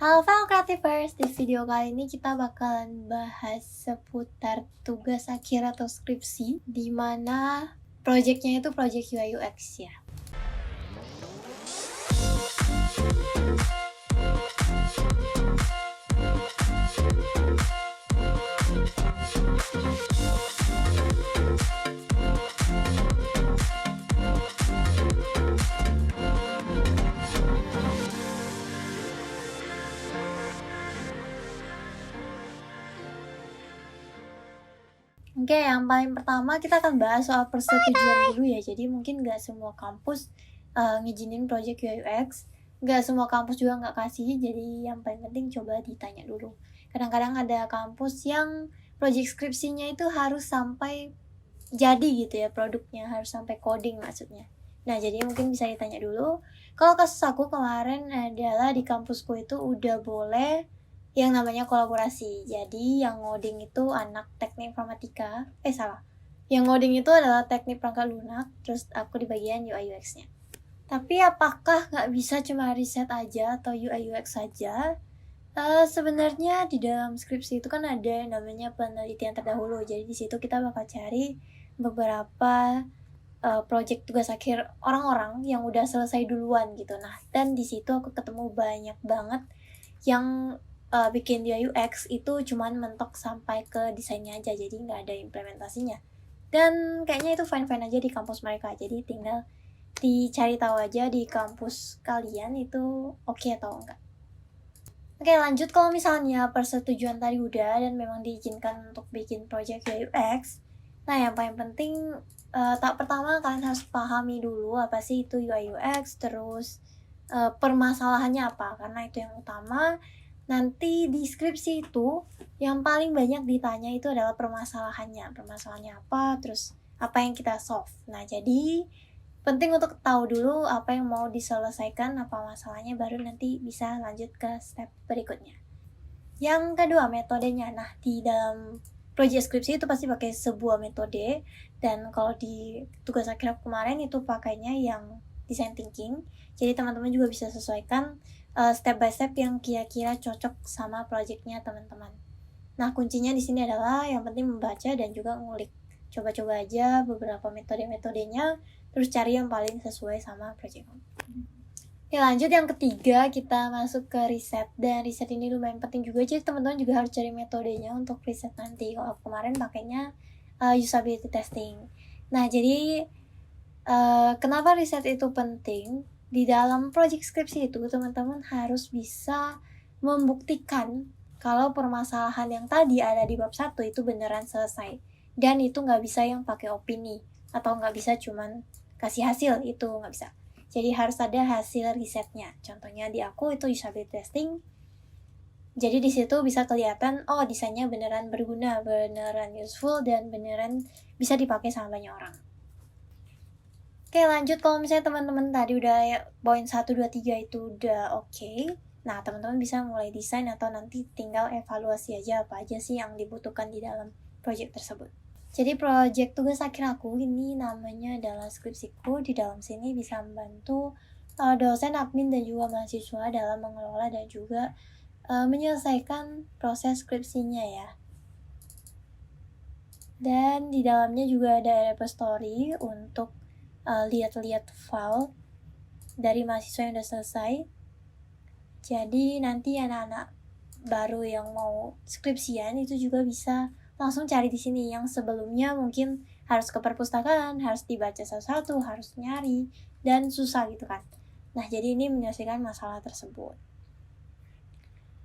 Halo fellow Creativers, di video kali ini kita bakalan bahas seputar tugas akhir atau skripsi, di mana projectnya itu project UI UX ya. Oke, yang paling pertama kita akan bahas soal persetujuan dulu ya. Jadi mungkin nggak semua kampus ngizinin project UI UX, nggak semua kampus juga nggak kasih. Jadi yang paling penting coba ditanya dulu. Kadang-kadang ada kampus yang project skripsinya itu harus sampai jadi gitu ya, produknya harus sampai coding maksudnya. Nah, jadi mungkin bisa ditanya dulu. Kalau kasus aku kemarin adalah di kampusku itu udah boleh yang namanya kolaborasi. Jadi yang ngoding itu anak teknik informatika. Salah. Yang ngoding itu adalah teknik perangkat lunak, terus aku di bagian UI UX-nya. Tapi apakah nggak bisa cuma riset aja atau UI UX saja? Sebenarnya di dalam skripsi itu kan ada yang namanya penelitian terdahulu. Jadi di situ kita bakal cari beberapa project tugas akhir orang-orang yang udah selesai duluan gitu. Nah, dan di situ aku ketemu banyak banget yang bikin UI UX itu cuman mentok sampai ke desainnya aja, jadi nggak ada implementasinya. Dan kayaknya itu fine-fine aja di kampus mereka, jadi tinggal dicari tahu aja di kampus kalian itu oke atau enggak. Oke, lanjut. Kalau misalnya persetujuan tadi udah dan memang diizinkan untuk bikin project UI UX, nah yang paling penting tahap pertama kalian harus pahami dulu apa sih itu UI UX, terus permasalahannya apa, karena itu yang utama. Nanti di skripsi itu yang paling banyak ditanya itu adalah permasalahannya apa, terus apa yang kita solve. Nah, jadi penting untuk tahu dulu apa yang mau diselesaikan, apa masalahnya, baru nanti bisa lanjut ke step berikutnya. Yang kedua, metodenya. Nah, di dalam project skripsi itu pasti pakai sebuah metode, dan kalau di tugas akhir kemarin itu pakainya yang design thinking. Jadi teman-teman juga bisa sesuaikan step by step yang kira-kira cocok sama projectnya teman-teman. Nah, kuncinya di sini adalah yang penting membaca dan juga ngulik. Coba-coba aja beberapa metode-metodenya, terus cari yang paling sesuai sama project. Ya, lanjut yang ketiga, kita masuk ke riset. Dan riset ini lumayan penting juga, jadi teman-teman juga harus cari metodenya untuk riset nanti. Kalau kemarin pakainya usability testing. Nah, jadi kenapa riset itu penting? Di dalam project skripsi itu, teman-teman harus bisa membuktikan kalau permasalahan yang tadi ada di bab 1 itu beneran selesai. Dan itu nggak bisa yang pakai opini, atau nggak bisa cuman kasih hasil, itu nggak bisa. Jadi harus ada hasil risetnya. Contohnya di aku itu usability testing. Jadi di situ bisa kelihatan, oh desainnya beneran berguna, beneran useful, dan beneran bisa dipakai sama banyak orang. Oke, lanjut. Kalau misalnya teman-teman tadi udah poin 1, 2, 3 itu udah oke. Nah, teman-teman bisa mulai desain atau nanti tinggal evaluasi aja apa aja sih yang dibutuhkan di dalam project tersebut. Jadi project tugas akhir aku ini namanya adalah skripsiku. Di dalam sini bisa membantu dosen, admin, dan juga mahasiswa dalam mengelola dan juga menyelesaikan proses skripsinya ya. Dan di dalamnya juga ada repository untuk lihat-lihat file dari mahasiswa yang udah selesai. Jadi nanti anak-anak baru yang mau skripsian itu juga bisa langsung cari di sini, yang sebelumnya mungkin harus ke perpustakaan, harus dibaca satu-satu, harus nyari, dan susah gitu kan. Nah, jadi ini menyelesaikan masalah tersebut.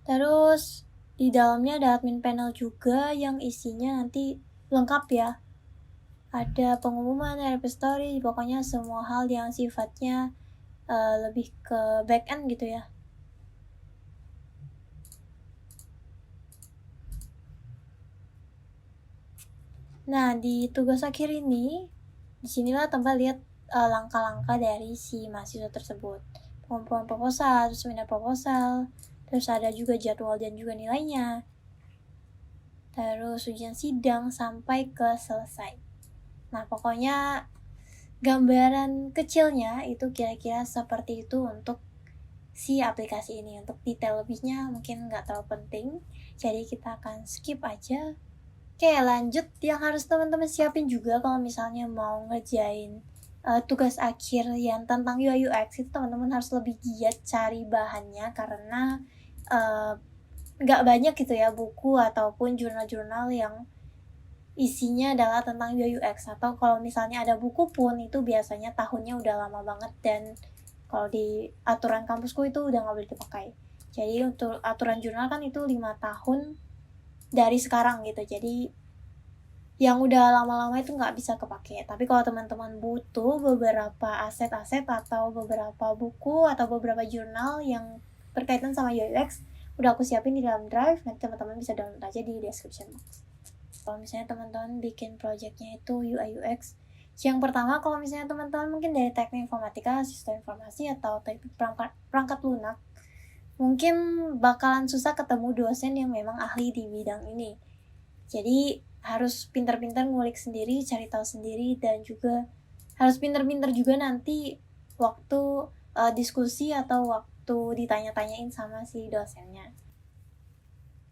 Terus di dalamnya ada admin panel juga yang isinya nanti lengkap ya. Ada pengumuman, repository, pokoknya semua hal yang sifatnya lebih ke back end gitu ya. Nah, di tugas akhir ini, disinilah tempat lihat langkah-langkah dari si mahasiswa tersebut. Pengumpulan proposal, terus seminar proposal, terus ada juga jadwal dan juga nilainya. Terus ujian sidang sampai ke selesai. Nah, pokoknya gambaran kecilnya itu kira-kira seperti itu untuk si aplikasi ini. Untuk detail lebihnya mungkin nggak terlalu penting, jadi kita akan skip aja. Oke, lanjut yang harus teman-teman siapin juga kalau misalnya mau ngerjain tugas akhir yang tentang UI UX, itu teman-teman harus lebih giat cari bahannya, karena nggak banyak gitu ya buku ataupun jurnal-jurnal yang isinya adalah tentang UI UX. Atau kalau misalnya ada buku pun itu biasanya tahunnya udah lama banget, dan kalau di aturan kampusku itu udah nggak boleh dipakai. Jadi untuk aturan jurnal kan itu 5 tahun dari sekarang gitu, jadi yang udah lama-lama itu nggak bisa kepake. Tapi kalau teman-teman butuh beberapa aset-aset atau beberapa buku atau beberapa jurnal yang berkaitan sama UI UX, udah aku siapin di dalam drive, nanti teman-teman bisa download aja di description box. Kalau misalnya teman-teman bikin projectnya itu UI UX, yang pertama kalau misalnya teman-teman mungkin dari teknik informatika, sistem informasi, atau teknik perangkat lunak, mungkin bakalan susah ketemu dosen yang memang ahli di bidang ini. Jadi harus pintar-pintar ngulik sendiri, cari tahu sendiri, dan juga harus pintar-pintar juga nanti waktu diskusi atau waktu ditanya-tanyain sama si dosennya.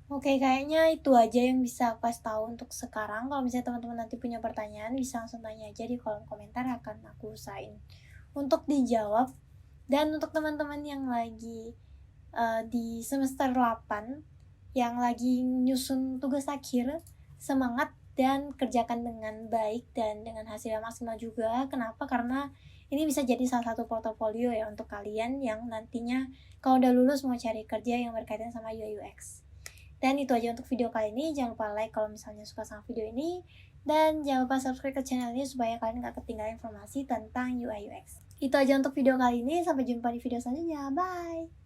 Oke, kayaknya itu aja yang bisa aku kasih tahu untuk sekarang. Kalau misalnya teman-teman nanti punya pertanyaan, bisa langsung tanya aja di kolom komentar, akan aku usahain untuk dijawab. Dan untuk teman-teman yang lagi di semester 8 yang lagi nyusun tugas akhir, semangat dan kerjakan dengan baik dan dengan hasil yang maksimal juga. Kenapa? Karena ini bisa jadi salah satu portofolio ya untuk kalian yang nantinya kalau udah lulus mau cari kerja yang berkaitan sama UI UX. Dan itu aja untuk video kali ini. Jangan lupa like kalau misalnya suka sama video ini, dan jangan lupa subscribe ke channel ini supaya kalian gak ketinggalan informasi tentang UI UX. Itu aja untuk video kali ini, sampai jumpa di video selanjutnya. Bye!